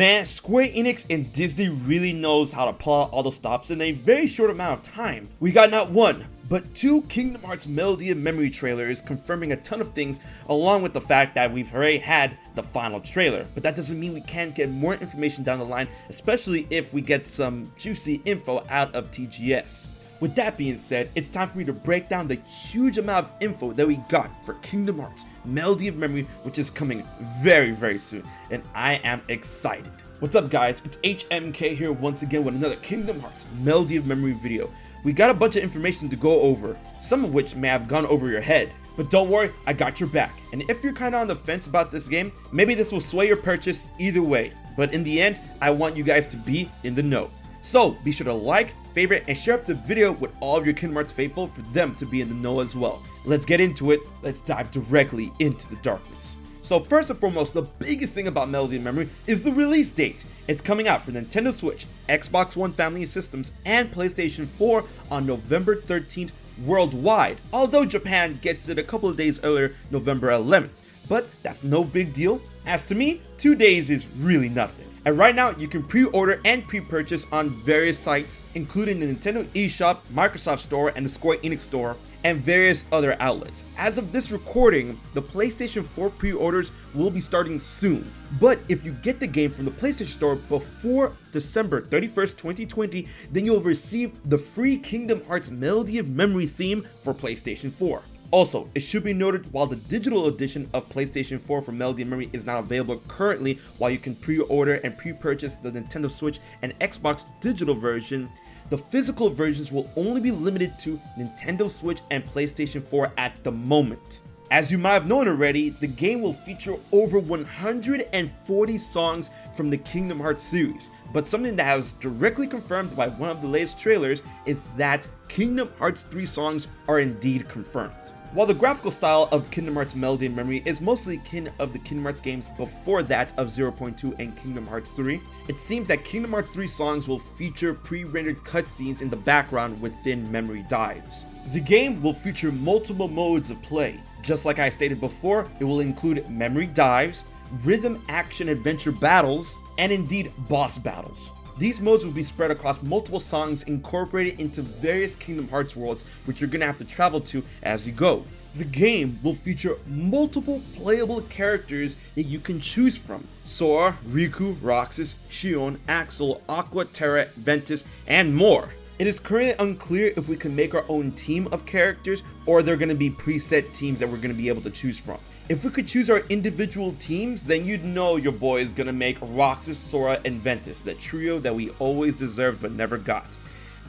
Man, Square Enix and Disney really knows how to pull out all the stops in a very short amount of time. We got not one, but two Kingdom Hearts Melody of Memory trailers confirming a ton of things, along with the fact that we've already had the final trailer. But that doesn't mean we can't get more information down the line, especially if we get some juicy info out of TGS. With that being said, it's time for me to break down the huge amount of info that we got for Kingdom Hearts Melody of Memory, which is coming very soon, and I am excited. What's up guys, it's HMK here once again with another Kingdom Hearts Melody of Memory video. We got a bunch of information to go over, some of which may have gone over your head. But don't worry, I got your back. And if you're kinda on the fence about this game, maybe this will sway your purchase either way. But in the end, I want you guys to be in the know. So be sure to like, favorite, and share up the video with all of your Kingdom Hearts faithful for them to be in the know as well. Let's get into it, let's dive directly into the darkness. So first and foremost, the biggest thing about Melody of Memory is the release date. It's coming out for Nintendo Switch, Xbox One family systems, and PlayStation 4 on November 13th worldwide, although Japan gets it a couple of days earlier, November 11th. But that's no big deal. As to me, 2 days is really nothing. And right now, you can pre-order and pre-purchase on various sites, including the Nintendo eShop, Microsoft Store, and the Square Enix Store, and various other outlets. As of this recording, the PlayStation 4 pre-orders will be starting soon. But if you get the game from the PlayStation Store before December 31st, 2020, then you'll receive the free Kingdom Hearts Melody of Memory theme for PlayStation 4. Also, it should be noted, while the digital edition of PlayStation 4 for Melody of Memory is not available currently, while you can pre-order and pre-purchase the Nintendo Switch and Xbox digital version, the physical versions will only be limited to Nintendo Switch and PlayStation 4 at the moment. As you might have known already, the game will feature over 140 songs from the Kingdom Hearts series, but something that was directly confirmed by one of the latest trailers is that Kingdom Hearts 3 songs are indeed confirmed. While the graphical style of Kingdom Hearts Melody of Memory is mostly akin of the Kingdom Hearts games before that of 0.2 and Kingdom Hearts 3, it seems that Kingdom Hearts 3 songs will feature pre-rendered cutscenes in the background within memory dives. The game will feature multiple modes of play. Just like I stated before, it will include memory dives, rhythm action adventure battles, and indeed boss battles. These modes will be spread across multiple songs incorporated into various Kingdom Hearts worlds, which you're gonna have to travel to as you go. The game will feature multiple playable characters that you can choose from: Sora, Raikou, Roxas, Xion, Axel, Aqua, Terra, Ventus, and more. It is currently unclear if we can make our own team of characters or they're gonna be preset teams that we're gonna be able to choose from. If we could choose our individual teams, then you'd know your boy is gonna make Roxas, Sora, and Ventus, the trio that we always deserved but never got.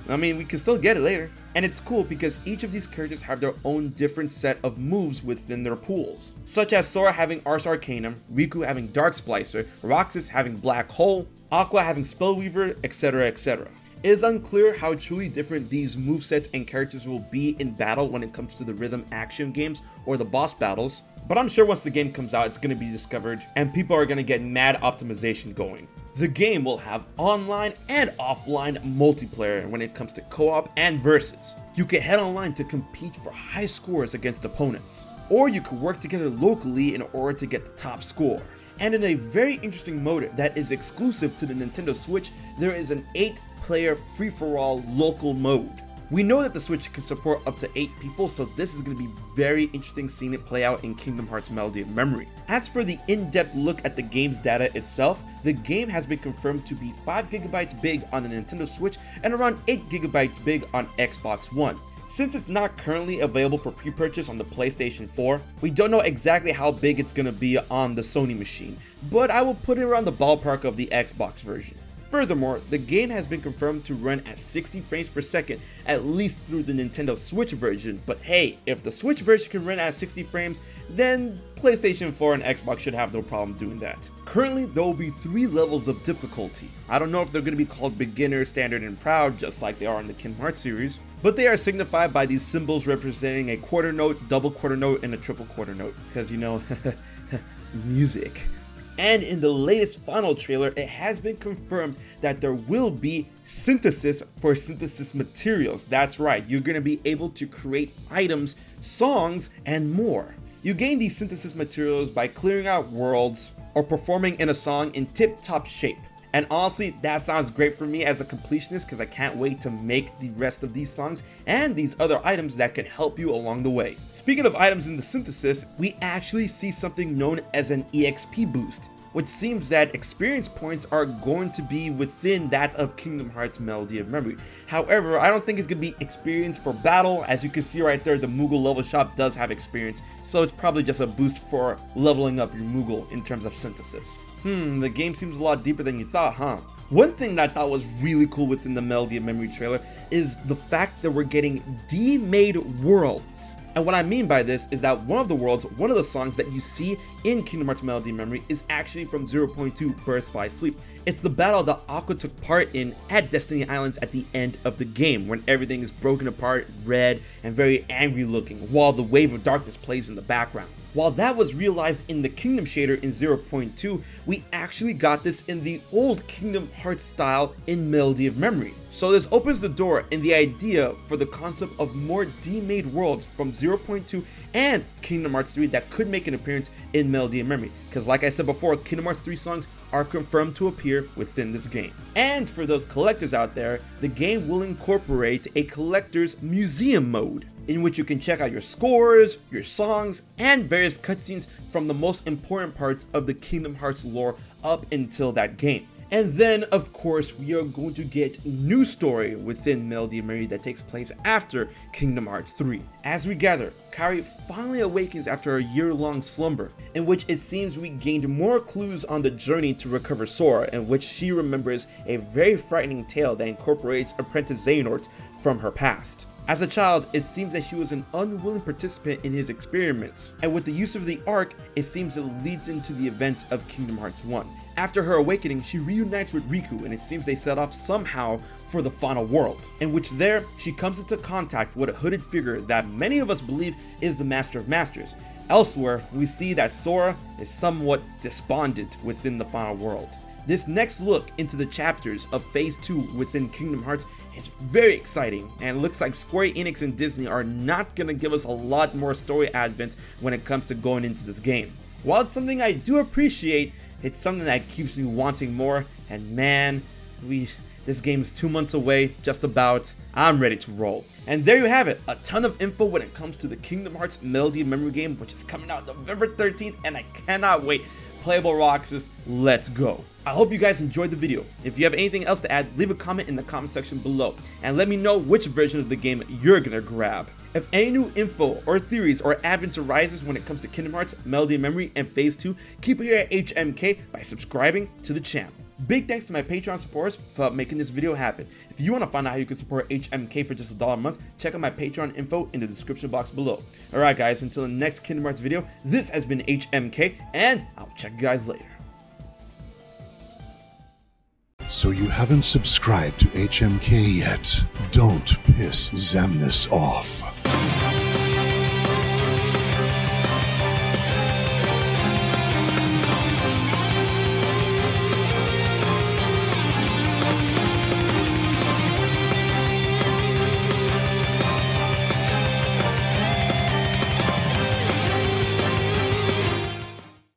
I mean, we can still get it later. And it's cool because each of these characters have their own different set of moves within their pools, such as Sora having Ars Arcanum, Raikou having Dark Splicer, Roxas having Black Hole, Aqua having Spellweaver, etc, etc. It is unclear how truly different these movesets and characters will be in battle when it comes to the rhythm action games or the boss battles, but I'm sure once the game comes out it's going to be discovered and people are going to get mad optimization going. The game will have online and offline multiplayer when it comes to co-op and versus. You can head online to compete for high scores against opponents, or you can work together locally in order to get the top score. And in a very interesting mode that is exclusive to the Nintendo Switch, there is an 8-player free-for-all local mode. We know that the Switch can support up to 8 people, so this is going to be very interesting seeing it play out in Kingdom Hearts Melody of Memory. As for the in-depth look at the game's data itself, the game has been confirmed to be 5 GB big on the Nintendo Switch and around 8 GB big on Xbox One. Since it's not currently available for pre-purchase on the PlayStation 4, we don't know exactly how big it's gonna be on the Sony machine, but I will put it around the ballpark of the Xbox version. Furthermore, the game has been confirmed to run at 60 frames per second, at least through the Nintendo Switch version, but hey, if the Switch version can run at 60 frames, then PlayStation 4 and Xbox should have no problem doing that. Currently, there will be 3 levels of difficulty. I don't know if they're going to be called beginner, standard, and proud, just like they are in the Kingdom Hearts series, but they are signified by these symbols representing a quarter note, double quarter note, and a triple quarter note, because you know, music. And in the latest final trailer, it has been confirmed that there will be synthesis for synthesis materials. That's right, you're going to be able to create items, songs, and more. You gain these synthesis materials by clearing out worlds, or performing in a song in tip-top shape. And honestly, that sounds great for me as a completionist because I can't wait to make the rest of these songs and these other items that can help you along the way. Speaking of items in the synthesis, we actually see something known as an EXP boost, which seems that experience points are going to be within that of Kingdom Hearts Melody of Memory. However, I don't think it's going to be experience for battle. As you can see right there, the Moogle level shop does have experience, so it's probably just a boost for leveling up your Moogle in terms of synthesis. The game seems a lot deeper than you thought, huh? One thing that I thought was really cool within the Melody of Memory trailer is the fact that we're getting D-made worlds. And what I mean by this is that one of the worlds, one of the songs that you see in Kingdom Hearts Melody of Memory is actually from 0.2 Birth by Sleep. It's the battle that Aqua took part in at Destiny Islands at the end of the game, when everything is broken apart, red, and very angry looking, while the Wave of Darkness plays in the background. While that was realized in the Kingdom shader in 0.2, we actually got this in the old Kingdom Hearts style in Melody of Memory. So this opens the door in the idea for the concept of more D-made worlds from 0.2 and Kingdom Hearts 3 that could make an appearance in Melody of Memory. Because like I said before, Kingdom Hearts 3 songs are confirmed to appear within this game. And for those collectors out there, the game will incorporate a collector's museum mode, in which you can check out your scores, your songs, and various cutscenes from the most important parts of the Kingdom Hearts lore up until that game. And then, of course, we are going to get new story within Melody of Memory that takes place after Kingdom Hearts 3. As we gather, Kairi finally awakens after a year-long slumber, in which it seems we gained more clues on the journey to recover Sora, in which she remembers a very frightening tale that incorporates Apprentice Xehanort from her past. As a child, it seems that she was an unwilling participant in his experiments, and with the use of the Arc, it seems it leads into the events of Kingdom Hearts 1. After her awakening, she reunites with Raikou, and it seems they set off somehow for the final world, in which there, she comes into contact with a hooded figure that many of us believe is the Master of Masters. Elsewhere, we see that Sora is somewhat despondent within the final world. This next look into the chapters of Phase 2 within Kingdom Hearts is very exciting, and it looks like Square Enix and Disney are not going to give us a lot more story advent when it comes to going into this game. While it's something I do appreciate, it's something that keeps me wanting more, and man, this game is 2 months away, just about. I'm ready to roll. And there you have it, a ton of info when it comes to the Kingdom Hearts Melody of Memory game, which is coming out November 13th, and I cannot wait. Playable Roxas, let's go. I hope you guys enjoyed the video. If you have anything else to add, leave a comment in the comment section below, and let me know which version of the game you're gonna grab. If any new info or theories or advents arises when it comes to Kingdom Hearts, Melody of Memory, and Phase 2, keep it here at HMK by subscribing to the channel. Big thanks to my Patreon supporters for making this video happen. If you want to find out how you can support HMK for just $1 a month, check out my Patreon info in the description box below. Alright guys, until the next Kingdom Hearts video, this has been HMK, and I'll check you guys later. So you haven't subscribed to HMK yet? Don't piss Xemnas off.